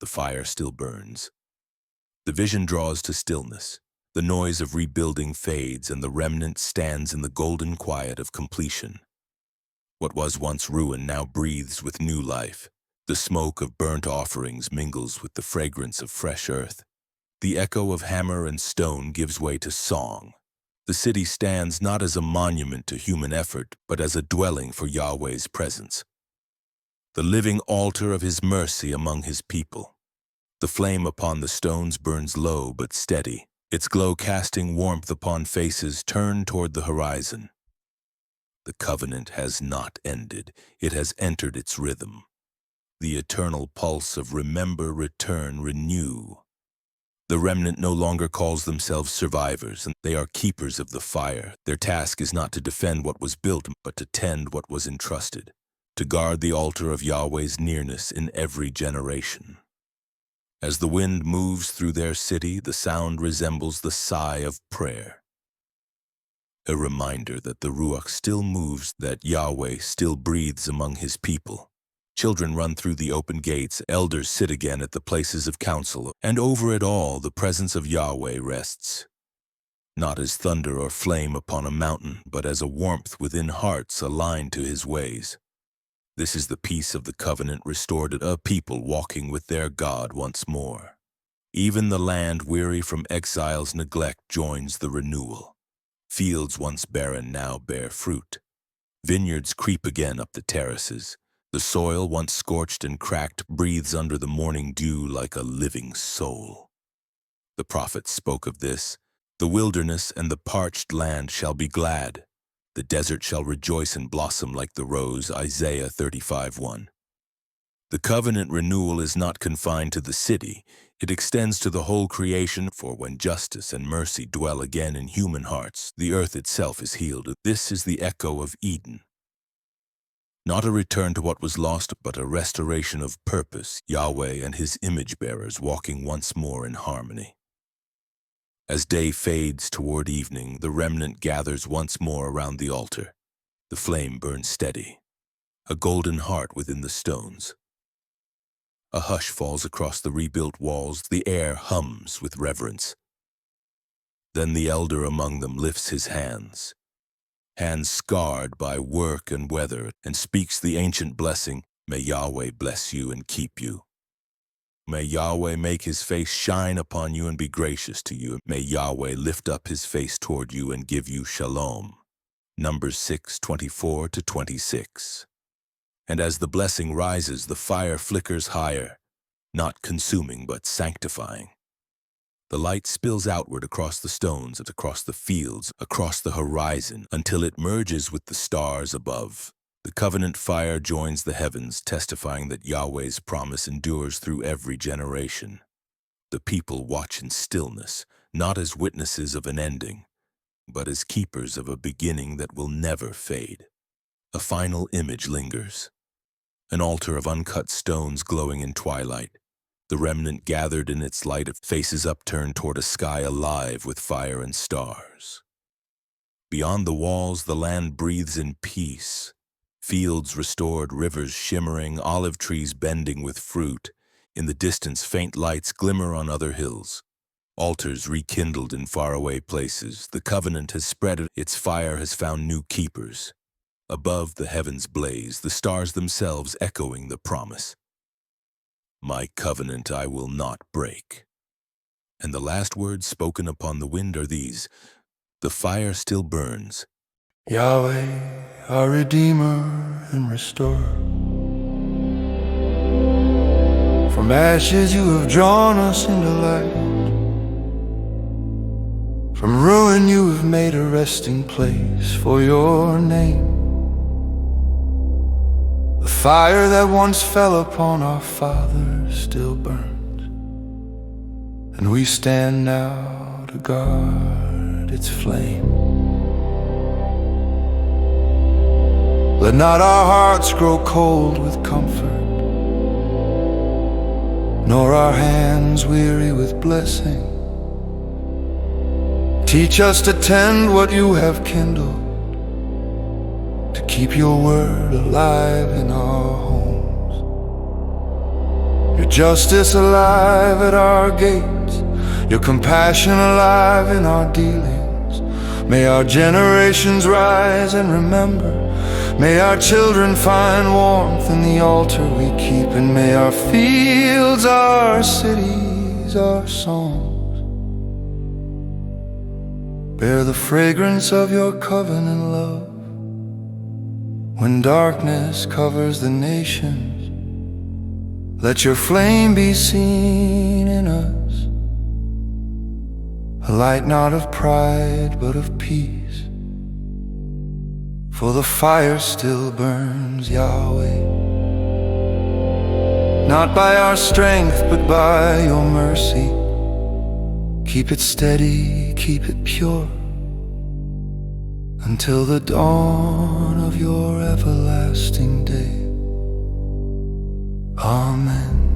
the fire still burns. The vision draws to stillness. The noise of rebuilding fades, and the remnant stands in the golden quiet of completion. What was once ruin now breathes with new life. The smoke of burnt offerings mingles with the fragrance of fresh earth. The echo of hammer and stone gives way to song. The city stands not as a monument to human effort, but as a dwelling for Yahweh's presence. The living altar of his mercy among his people. The flame upon the stones burns low but steady, its glow casting warmth upon faces turned toward the horizon. The covenant has not ended, it has entered its rhythm. The eternal pulse of remember, return, renew. The remnant no longer calls themselves survivors, and they are keepers of the fire. Their task is not to defend what was built, but to tend what was entrusted, to guard the altar of Yahweh's nearness in every generation. As the wind moves through their city, the sound resembles the sigh of prayer. A reminder that the Ruach still moves, that Yahweh still breathes among his people. Children run through the open gates, elders sit again at the places of counsel, and over it all the presence of Yahweh rests. Not as thunder or flame upon a mountain, but as a warmth within hearts aligned to his ways. This is the peace of the covenant restored, a people walking with their God once more. Even the land weary from exile's neglect joins the renewal. Fields once barren now bear fruit. Vineyards creep again up the terraces. The soil, once scorched and cracked, breathes under the morning dew like a living soul. The prophets spoke of this. The wilderness and the parched land shall be glad. The desert shall rejoice and blossom like the rose, Isaiah 35:1. The covenant renewal is not confined to the city. It extends to the whole creation, for when justice and mercy dwell again in human hearts, the earth itself is healed. This is the echo of Eden. Not a return to what was lost, but a restoration of purpose, Yahweh and his image-bearers walking once more in harmony. As day fades toward evening, the remnant gathers once more around the altar. The flame burns steady, a golden heart within the stones. A hush falls across the rebuilt walls, the air hums with reverence. Then the elder among them lifts his hands scarred by work and weather, and speaks the ancient blessing, "May Yahweh bless you and keep you. May Yahweh make his face shine upon you and be gracious to you. May Yahweh lift up his face toward you and give you shalom." Numbers 6:24-26. And as the blessing rises, the fire flickers higher, not consuming but sanctifying. The light spills outward across the stones and across the fields, across the horizon, until it merges with the stars above. The covenant fire joins the heavens, testifying that Yahweh's promise endures through every generation. The people watch in stillness, not as witnesses of an ending, but as keepers of a beginning that will never fade. A final image lingers. An altar of uncut stones glowing in twilight. The remnant gathered in its light, faces upturned toward a sky alive with fire and stars. Beyond the walls, the land breathes in peace. Fields restored, rivers shimmering, olive trees bending with fruit. In the distance, faint lights glimmer on other hills. Altars rekindled in faraway places. The covenant has spread, its fire has found new keepers. Above, the heavens blaze, the stars themselves echoing the promise. "My covenant I will not break." And the last words spoken upon the wind are these: "The fire still burns." Yahweh, our Redeemer and Restorer. From ashes you have drawn us into light. From ruin you have made a resting place for your name. The fire that once fell upon our fathers still burns, and we stand now to guard its flame. Let not our hearts grow cold with comfort, nor our hands weary with blessing. Teach us to tend what you have kindled, to keep your word alive in our homes. your justice alive at our gates, your compassion alive in our dealings. May our generations rise and remember. May our children find warmth in the altar we keep. And may our fields, our cities, our songs bear the fragrance of your covenant love. When darkness covers the nations, let your flame be seen in us, a light not of pride but of peace. For the fire still burns, Yahweh, not by our strength but by your mercy. Keep it steady, keep it pure, until the dawn of your everlasting day. Amen.